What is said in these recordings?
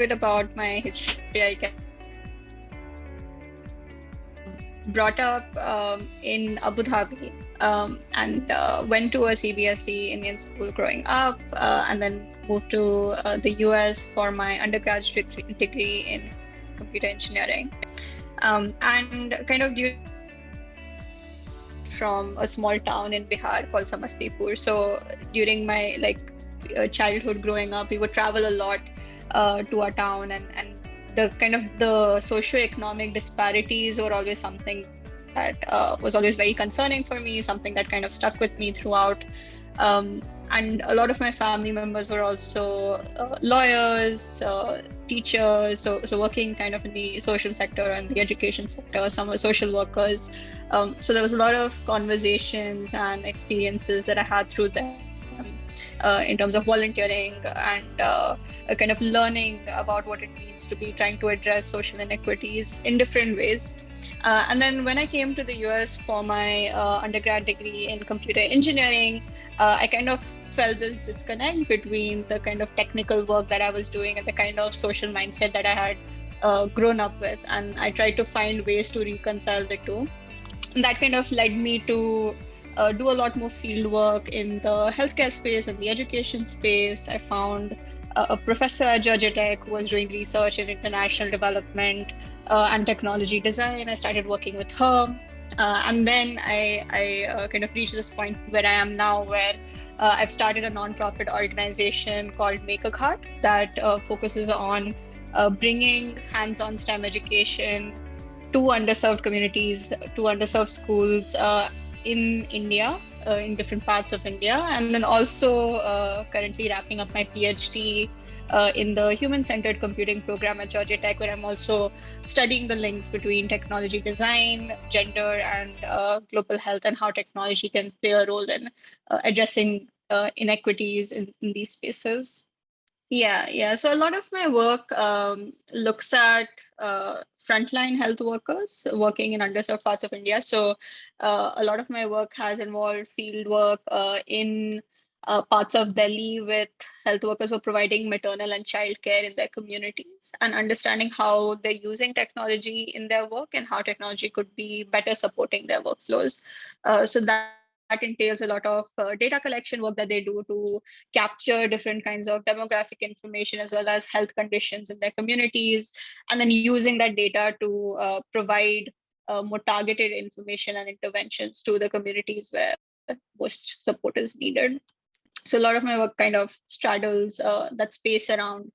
bit about my history, I guess. Brought up in Abu Dhabi and went to a CBSE Indian school growing up, and then moved to the US for my undergraduate degree in computer engineering. And kind of during from a small town in Bihar called Samastipur. So during my childhood growing up, we would travel a lot to our town, and the kind of the socio-economic disparities were always something that was always very concerning for me, something that kind of stuck with me throughout. Um, and a lot of my family members were also lawyers, teachers, so working kind of in the social sector and the education sector. Some were social workers. So there was a lot of conversations and experiences that I had through them in terms of volunteering and kind of learning about what it means to be trying to address social inequities in different ways. And then when I came to the US for my undergrad degree in computer engineering, I kind of felt this disconnect between the kind of technical work that I was doing and the kind of social mindset that I had grown up with. And I tried to find ways to reconcile the two. And that kind of led me to do a lot more field work in the healthcare space and the education space. I found a professor at Georgia Tech who was doing research in international development and technology design. I started working with her. And then I kind of reached this point where I am now, where I've started a nonprofit organization called MakerGhat that focuses on bringing hands-on STEM education to underserved communities, to underserved schools in India, in different parts of India, and then also currently wrapping up my PhD in the human-centered computing program at Georgia Tech, where I'm also studying the links between technology design, gender, and global health, and how technology can play a role in addressing inequities in these spaces. Yeah. So a lot of my work looks at frontline health workers working in underserved parts of India. So a lot of my work has involved field work in parts of Delhi with health workers who are providing maternal and child care in their communities, and understanding how they're using technology in their work and how technology could be better supporting their workflows. So that entails a lot of data collection work that they do to capture different kinds of demographic information as well as health conditions in their communities, and then using that data to provide more targeted information and interventions to the communities where most support is needed. So a lot of my work kind of straddles that space around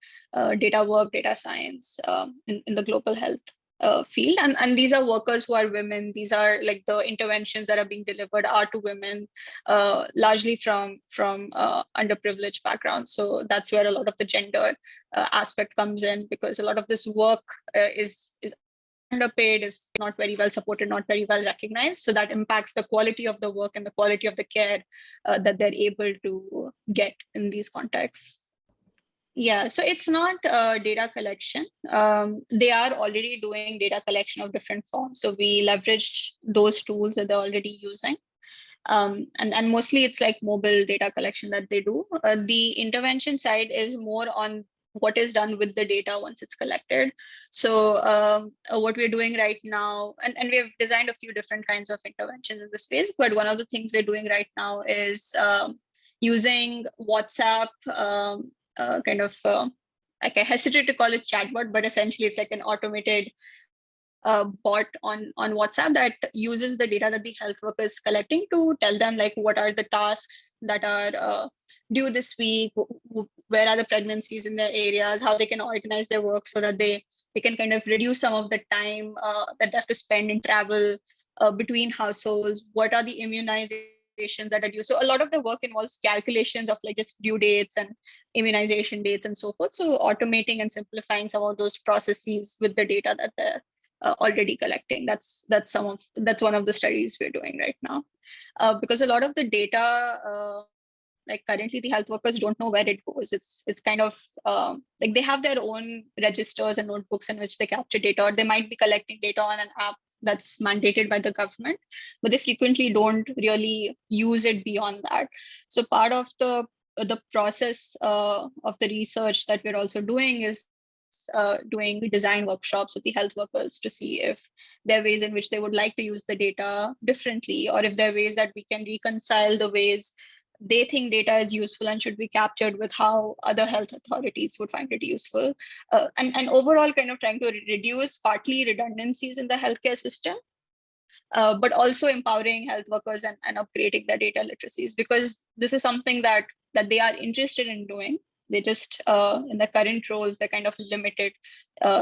data work, data science in the global health field. And these are workers who are women. These are like the interventions that are being delivered are to women, largely from underprivileged backgrounds. So that's where a lot of the gender aspect comes in, because a lot of this work is underpaid, is not very well supported, not very well recognized. So that impacts the quality of the work and the quality of the care that they're able to get in these contexts. Yeah, so it's not data collection. They are already doing data collection of different forms. So we leverage those tools that they're already using. And mostly it's like mobile data collection that they do. The intervention side is more on what is done with the data once it's collected. So what we're doing right now, and we have designed a few different kinds of interventions in the space, but one of the things we're doing right now is using WhatsApp kind of, like I hesitate to call it chatbot, but essentially it's like an automated bot on WhatsApp that uses the data that the health worker is collecting to tell them like what are the tasks that are due this week, where are the pregnancies in their areas, how they can organize their work so that they can kind of reduce some of the time that they have to spend in travel between households, what are the immunizations that are due. So a lot of the work involves calculations of like just due dates and immunization dates and so forth. So automating and simplifying some of those processes with the data that they're already collecting. That's one of the studies we're doing right now, because a lot of the data, like currently the health workers don't know where it goes. It's kind of like they have their own registers and notebooks in which they capture data, or they might be collecting data on an app that's mandated by the government, but they frequently don't really use it beyond that. So part of the process of the research that we're also doing is doing design workshops with the health workers to see if there are ways in which they would like to use the data differently, or if there are ways that we can reconcile the ways they think data is useful and should be captured with how other health authorities would find it useful. And overall kind of trying to reduce partly redundancies in the healthcare system, but also empowering health workers and upgrading their data literacies, because this is something that they are interested in doing. They just in the current roles they're kind of limited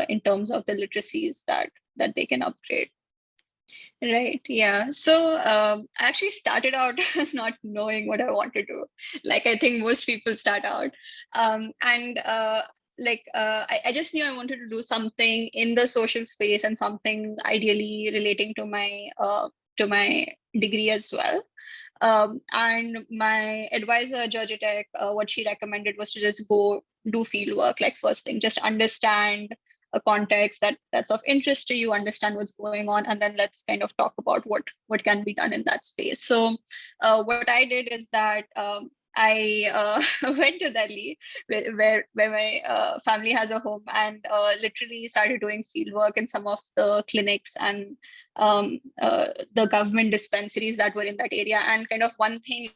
in terms of the literacies that they can upgrade. Right. Yeah. So I actually started out not knowing what I want to do. Like I think most people start out, and I just knew I wanted to do something in the social space and something ideally relating to my degree as well. And my advisor, Georgia Tech, what she recommended was to just go do field work. Like first thing, just understand a context that's of interest to you, understand what's going on, and then let's kind of talk about what can be done in that space. So what I did is that I went to Delhi, where my family has a home, and literally started doing field work in some of the clinics and the government dispensaries that were in that area. And kind of one thing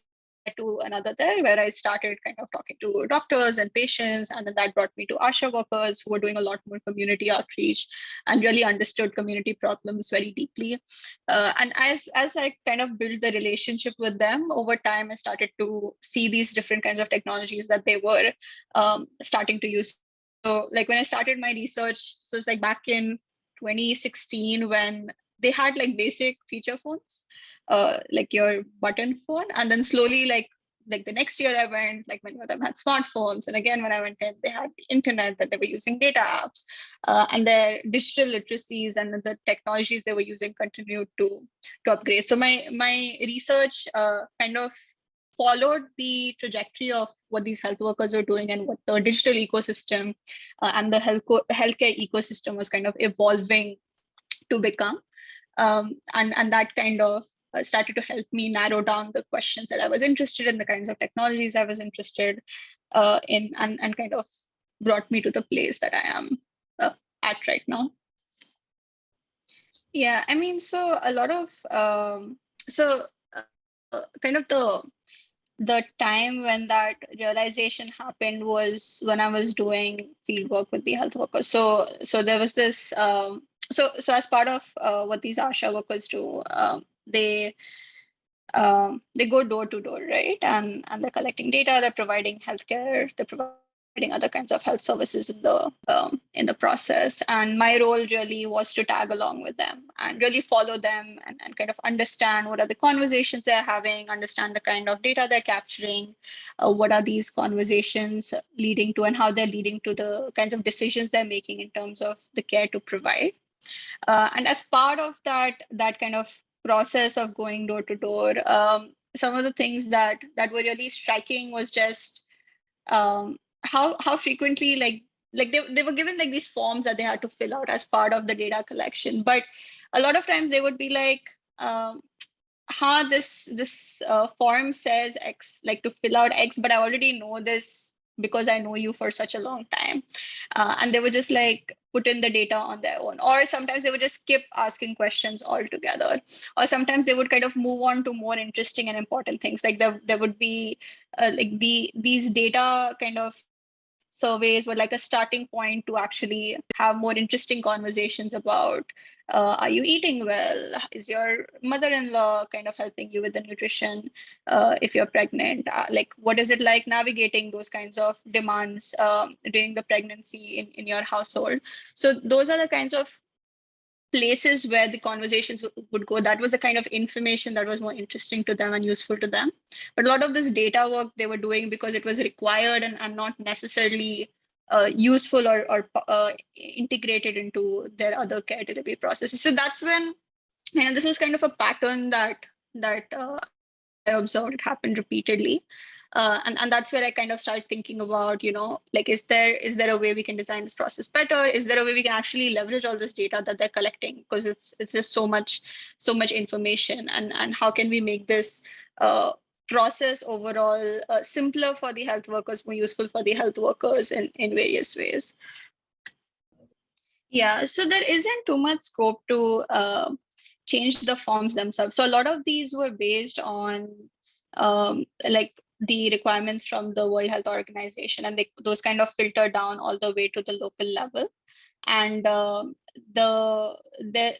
to another there, where I started kind of talking to doctors and patients, and then that brought me to ASHA workers who were doing a lot more community outreach and really understood community problems very deeply. And as I kind of built the relationship with them over time, I started to see these different kinds of technologies that they were starting to use. So like when I started my research, so it's like back in 2016 when they had like basic feature phones, like your button phone, and then slowly like the next year I went, like many of them had smartphones, and again when I went in, they had the internet, that they were using data apps, and their digital literacies and the technologies they were using continued to upgrade. So my research kind of followed the trajectory of what these health workers are doing and what the digital ecosystem and the healthcare ecosystem was kind of evolving to become. And that kind of started to help me narrow down the questions that I was interested in, the kinds of technologies I was interested in, and kind of brought me to the place that I am at right now. Yeah, I mean, so a lot of kind of the time when that realization happened was when I was doing field work with the health workers. So there was this so as part of what these ASHA workers do, they go door to door, right? And they're collecting data, they're providing healthcare, they're providing other kinds of health services in the process. And my role really was to tag along with them and really follow them and kind of understand what are the conversations they're having, understand the kind of data they're capturing, what are these conversations leading to, and how they're leading to the kinds of decisions they're making in terms of the care to provide. And as part of that kind of process of going door to door, some of the things that were really striking was just how frequently like they were given like these forms that they had to fill out as part of the data collection, but a lot of times they would be like, this form says X, like to fill out X, but I already know this because I know you for such a long time. And they would just like put in the data on their own. Or sometimes they would just skip asking questions altogether. Or sometimes they would kind of move on to more interesting and important things. Like there would be like these data kind of surveys were like a starting point to actually have more interesting conversations about are you eating well, is your mother-in-law kind of helping you with the nutrition if you're pregnant, like what is it like navigating those kinds of demands during the pregnancy in your household. So those are the kinds of places where the conversations would go. That was the kind of information that was more interesting to them and useful to them. But a lot of this data work they were doing because it was required and not necessarily useful or integrated into their other care delivery processes. So that's when, this was kind of a pattern that I observed it happen repeatedly. And that's where I kind of started thinking about, like, is there a way we can design this process better? Is there a way we can actually leverage all this data that they're collecting? Because it's just so much information, and how can we make this process overall simpler for the health workers, more useful for the health workers in various ways? Yeah, so there isn't too much scope to change the forms themselves. So a lot of these were based on like the requirements from the World Health Organization, and those kind of filter down all the way to the local level. And they're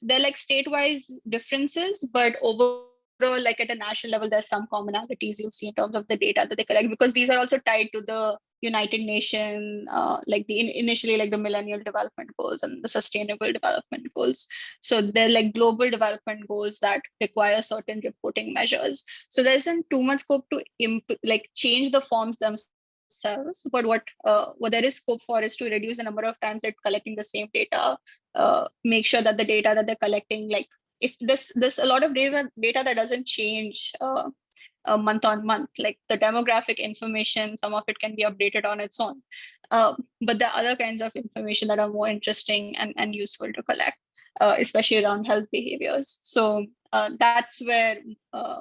like state-wise differences, but overall, like at a national level, there's some commonalities you'll see in terms of the data that they collect, because these are also tied to the United Nation, like initially like the Millennial Development Goals and the Sustainable Development Goals. So they're like global development goals that require certain reporting measures. So there isn't too much scope to like change the forms themselves, but what there is scope for is to reduce the number of times they're collecting the same data, make sure that the data that they're collecting, like if this a lot of data that doesn't change month on month, like the demographic information, some of it can be updated on its own. But there are other kinds of information that are more interesting and useful to collect, especially around health behaviors. So that's where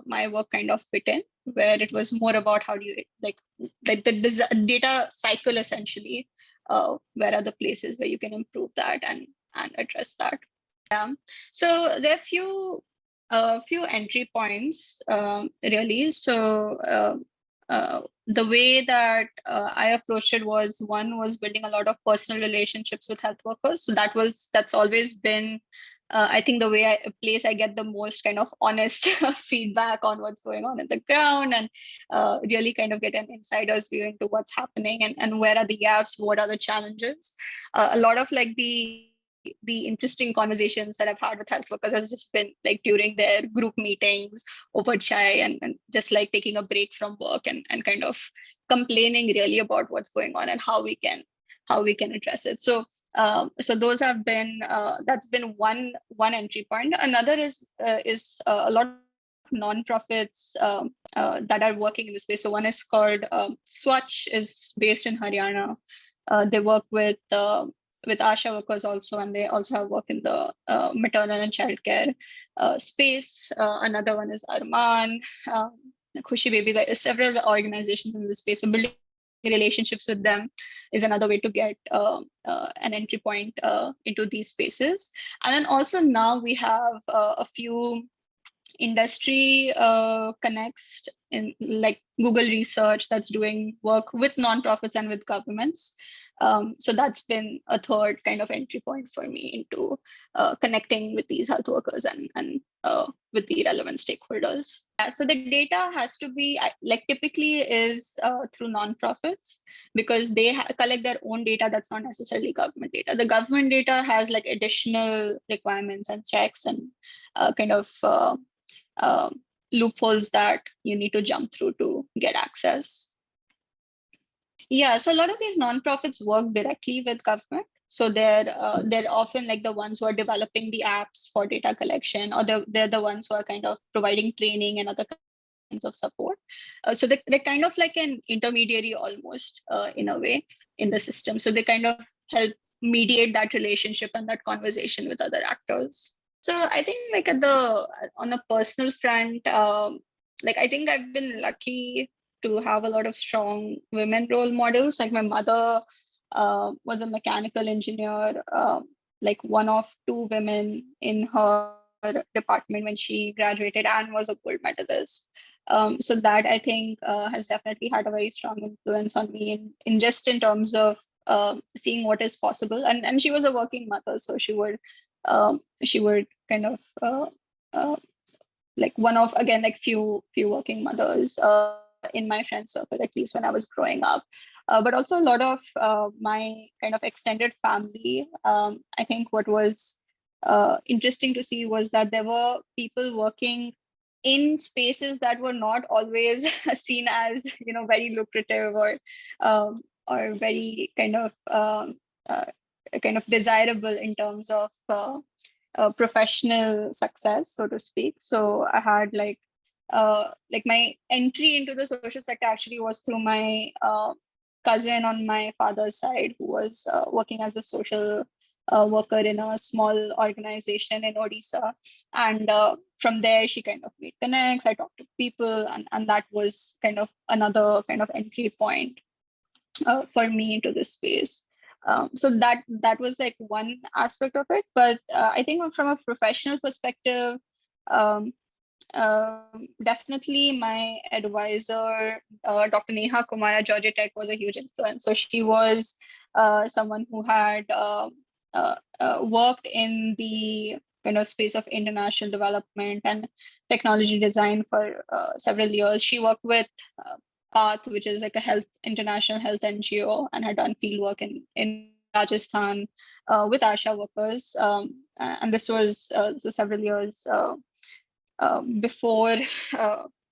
my work kind of fit in, where it was more about how do you like the data cycle essentially. Where are the places where you can improve that and address that? Yeah. So there are few entry points, really. So the way that I approached it was, one was building a lot of personal relationships with health workers. So that's always been, I think, the way place I get the most kind of honest feedback on what's going on in the ground, and really kind of get an insider's view into what's happening, and where are the gaps, what are the challenges. A lot of like the interesting conversations that I've had with health workers has just been like during their group meetings over chai, and just like taking a break from work, and kind of complaining really about what's going on and how we can address it. So so those have been that's been one entry point. Another is a lot of nonprofits that are working in the space. So one is called Swatch, is based in Haryana. They work with ASHA workers also, and they also have work in the maternal and childcare space. Another one is Arman, Khushi Baby. There are several organizations in this space. So building relationships with them is another way to get an entry point into these spaces. And then also now we have a few industry connects in like Google Research that's doing work with nonprofits and with governments. So that's been a third kind of entry point for me into connecting with these health workers and with the relevant stakeholders. Yeah, so the data has to be like typically is through nonprofits, because they collect their own data that's not necessarily government data. The government data has like additional requirements and checks and kind of uh, loopholes that you need to jump through to get access. Yeah, so a lot of these nonprofits work directly with government. So they're often like the ones who are developing the apps for data collection, or they're the ones who are kind of providing training and other kinds of support. So they're kind of like an intermediary almost in a way in the system. So they kind of help mediate that relationship and that conversation with other actors. So I think like on a personal front, like I think I've been lucky to have a lot of strong women role models. Like my mother was a mechanical engineer, like one of two women in her department when she graduated, and was a gold medalist. So that I think has definitely had a very strong influence on me in just in terms of seeing what is possible. And she was a working mother, so she would kind of like one of, again, like few working mothers in my friend circle, at least when I was growing up. But also a lot of my kind of extended family. I think what was interesting to see was that there were people working in spaces that were not always seen as very lucrative or very uh, kind of desirable in terms of professional success, so to speak. So I had like my entry into the social sector actually was through my cousin on my father's side, who was working as a social worker in a small organization in Odisha. And from there, she kind of made connects. I talked to people, and that was kind of another kind of entry point for me into this space. So that was like one aspect of it. But I think from a professional perspective, um, definitely my advisor, Dr. Neha Kumara, Georgia Tech, was a huge influence. So she was someone who had worked in the kind of space of international development and technology design for several years. She worked with uh, Path, which is like a international health NGO, and had done field work in Rajasthan with ASHA workers. And this was so several years before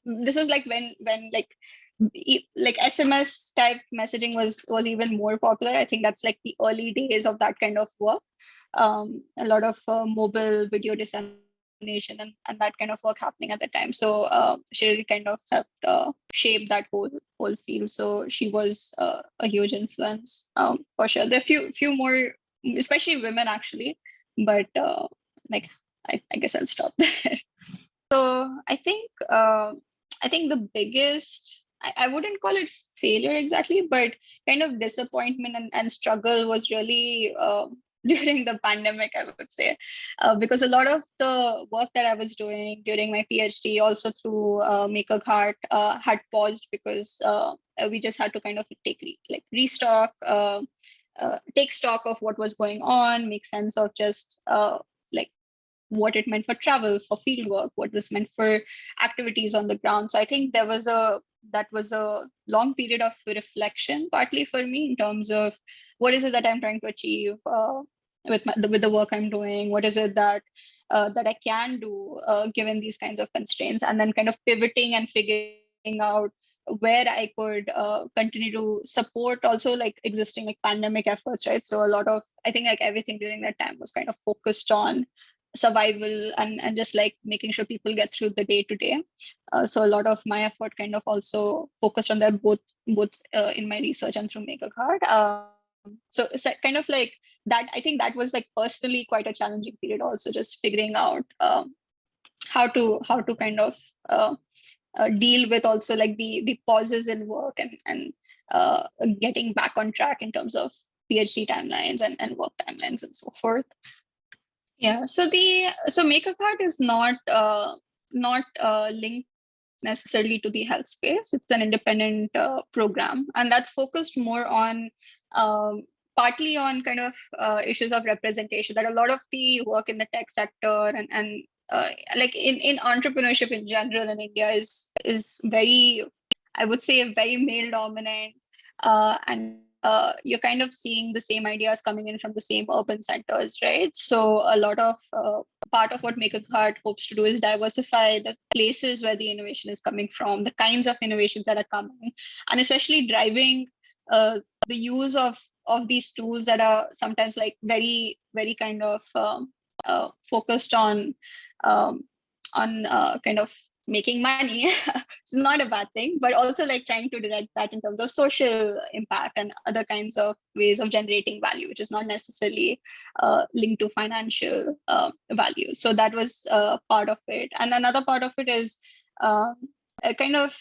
this was like when like SMS type messaging was even more popular. I think that's like the early days of that kind of work. A lot of mobile video dissemination and that kind of work happening at the time. So she really kind of helped shape that whole field. So she was a huge influence for sure. There are few more, especially women actually, but like I guess I'll stop there. So I think the biggest, I wouldn't call it failure exactly, but kind of disappointment and struggle was really during the pandemic, I would say, because a lot of the work that I was doing during my PhD, also through MakerGhat, had paused because we just had to kind of restock, take stock of what was going on, make sense of just like what it meant for travel, for field work, what this meant for activities on the ground. So I think that was a long period of reflection, partly for me in terms of what is it that I'm trying to achieve with the work I'm doing. What is it that I can do given these kinds of constraints, and then kind of pivoting and figuring out where I could continue to support also like existing like pandemic efforts, right? So a lot of, I think like everything during that time was kind of focused on survival and just like making sure people get through the day to day. So a lot of my effort kind of also focused on that, both in my research and through MakerGhat. So it's kind of like that. I think that was like personally quite a challenging period. Also, just figuring out how to kind of deal with also like the pauses in work and getting back on track in terms of PhD timelines and work timelines and so forth. Yeah, so MakerCart is not linked necessarily to the health space. It's an independent program, and that's focused more on partly on kind of issues of representation. That a lot of the work in the tech sector and like in entrepreneurship in general in India is very, I would say, very male dominant, and you're kind of seeing the same ideas coming in from the same urban centers, right? So a lot of part of what MakerGhat hopes to do is diversify the places where the innovation is coming from, the kinds of innovations that are coming, and especially driving the use of these tools that are sometimes like very kind of focused um, on kind of making money. It's not a bad thing, but also like trying to direct that in terms of social impact and other kinds of ways of generating value, which is not necessarily linked to financial value. So that was part of it. And another part of it is a kind of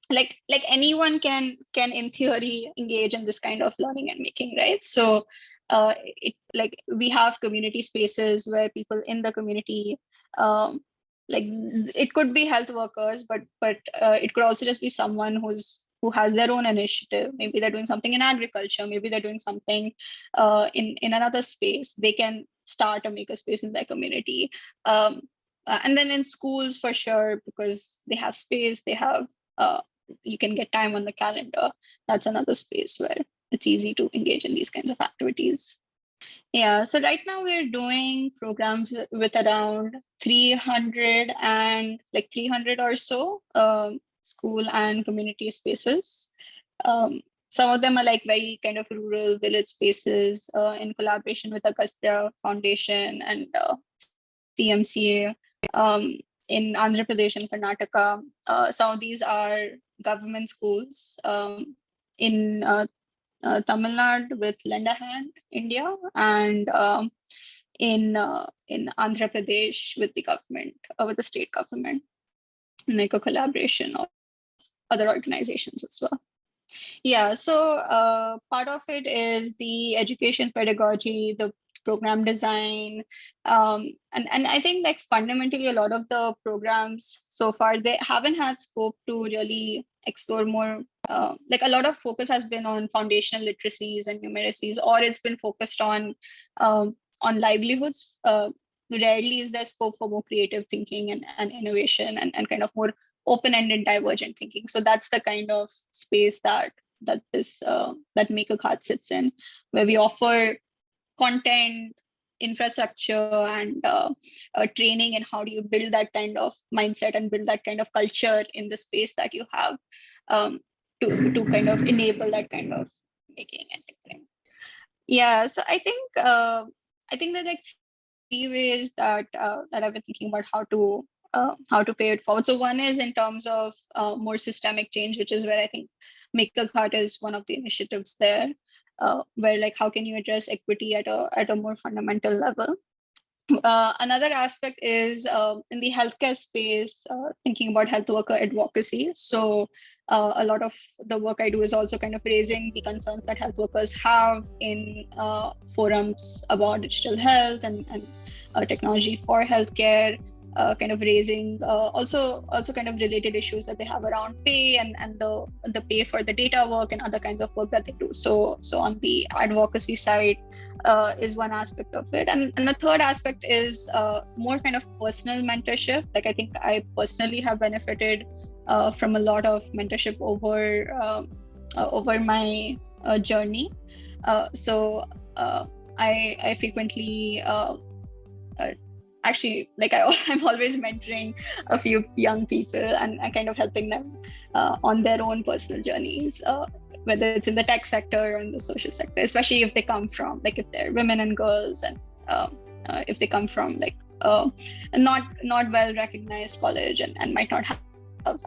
like anyone can in theory engage in this kind of learning and making, right? So it like we have community spaces where people in the community um, like it could be health workers, but it could also just be someone who has their own initiative. Maybe they're doing something in agriculture, maybe they're doing something in another space. They can start a maker space in their community. And then in schools for sure, because they have space, they have you can get time on the calendar. That's another space where it's easy to engage in these kinds of activities. Yeah, so right now we're doing programs with around 300 or so school and community spaces. Some of them are like very kind of rural village spaces in collaboration with Agastya Foundation and CMCA in Andhra Pradesh and Karnataka. Some of these are government schools in Tamil Nadu with Lend a Hand India, and in Andhra Pradesh with the government, with the state government, like a collaboration of other organizations as well. Yeah, so part of it is the education pedagogy, the program design, and I think like fundamentally a lot of the programs so far they haven't had scope to really explore more. Like a lot of focus has been on foundational literacies and numeracies, or it's been focused on livelihoods. Rarely is there scope for more creative thinking and innovation and kind of more open-ended divergent thinking. So that's the kind of space that MakerGhat sits in, where we offer content, infrastructure, and training, and how do you build that kind of mindset and build that kind of culture in the space that you have, um, to kind of enable that kind of making and thinking. Yeah, so I think that like three ways that I've been thinking about how to pay it forward. So one is in terms of more systemic change, which is where I think MakerGhat is one of the initiatives there, where like how can you address equity at a more fundamental level. Another aspect is in the healthcare space, thinking about health worker advocacy. So, a lot of the work I do is also kind of raising the concerns that health workers have in forums about digital health and technology for healthcare. Kind of raising also kind of related issues that they have around pay and the pay for the data work and other kinds of work that they do. So on the advocacy side, is one aspect of it. And the third aspect is more kind of personal mentorship. Like I think I personally have benefited from a lot of mentorship over my journey. So I frequently actually like I'm always mentoring a few young people and kind of helping them on their own personal journeys, whether it's in the tech sector or in the social sector, especially if they come from like if they're women and girls, and if they come from like a not well recognized college and might not have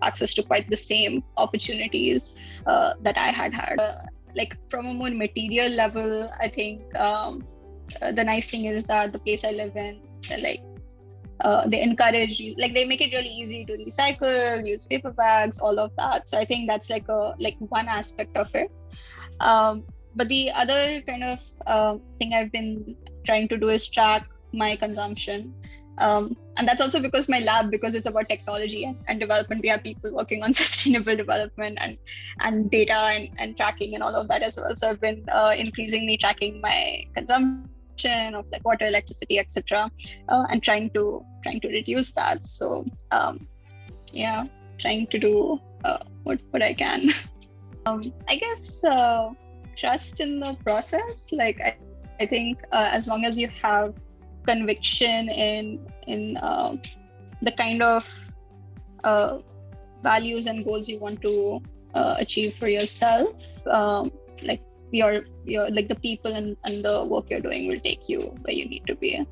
access to quite the same opportunities that I had. Like from a more material level, I think the nice thing is that the place I live in, like they encourage you, like they make it really easy to recycle, use paper bags, all of that. So I think that's like one aspect of it. But the other kind of thing I've been trying to do is track my consumption. And that's also because it's about technology and development. We have people working on sustainable development and data and tracking and all of that as well. So I've been increasingly tracking my consumption of like water, electricity, etc., and trying to reduce that. So yeah, trying to do what I can. I guess trust in the process. Like I think as long as you have conviction in the kind of values and goals you want to achieve for yourself, like your like the people and the work you're doing will take you where you need to be.